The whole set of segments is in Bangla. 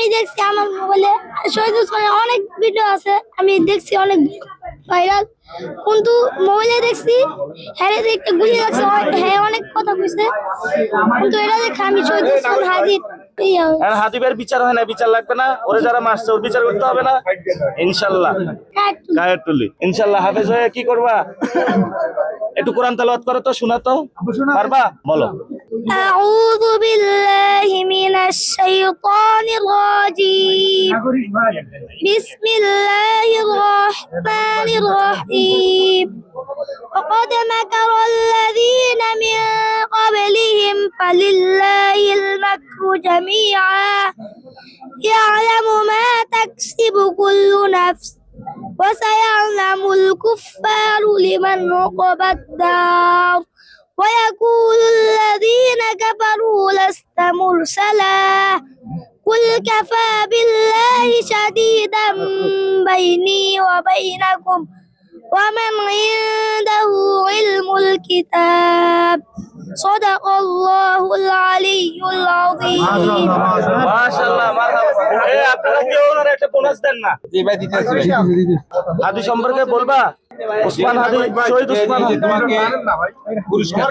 আমি দেখছি আমার মোবাইলে শহীদ ওসমানের অনেক ভিডিও আছে, আমি দেখছি অনেক ভাইরাল, কিন্তু মোবাইলে দেখছি হ্যাঁ একটা গুলি লাগছে, হ্যাঁ অনেক কথা কইছে, কিন্তু এটা দেখে আমি শহীদ ওসমান হাজির আর হাদিবের বিচার হয় না, বিচার লাগবে না, ওরে যারা মারছে ওর বিচার করতে হবে না ইনশাআল্লাহ। গায়ের তুলি ইনশাআল্লাহ। হাফেজ হয়ে কি করবা? একটু কোরআন তেলাওয়াত করো তো, শোনা তো পারবা? বলো। أعوذ بالله من الشيطان الرجيم بسم الله الرحمن الرحيم وقد مكر الذين من قبلهم فلله المكر جميعا يعلم ما تكسب كل نفس وسيعلم الكفار لمن عقبى الدار ويقول الذين كفروا لست مرسلا قل كفى بالله شديدا بيني وبينكم ومن عنده علم الكتاب صدق الله العلي العظيم মাশাআল্লাহ মারহাবা। এই আপনারা কেউ ওনার একটা বোনাস দেন না? জি ভাই দিতেছি। হাদি সম্পর্কে বলবা? ওসমান হাদি, শহীদ ওসমান হাদি তোমাকে পুরস্কার,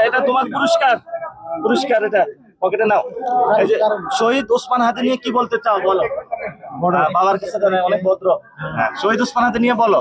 এটা তোমার পুরস্কার, পুরস্কার এটা পকেটে নাও। এই যে শহীদ ওসমান হাদি নিয়ে কি বলতে চাও বলো? বাবার কাছে অনেক ভদ্র। শহীদ ওসমান হাদি নিয়ে বলো।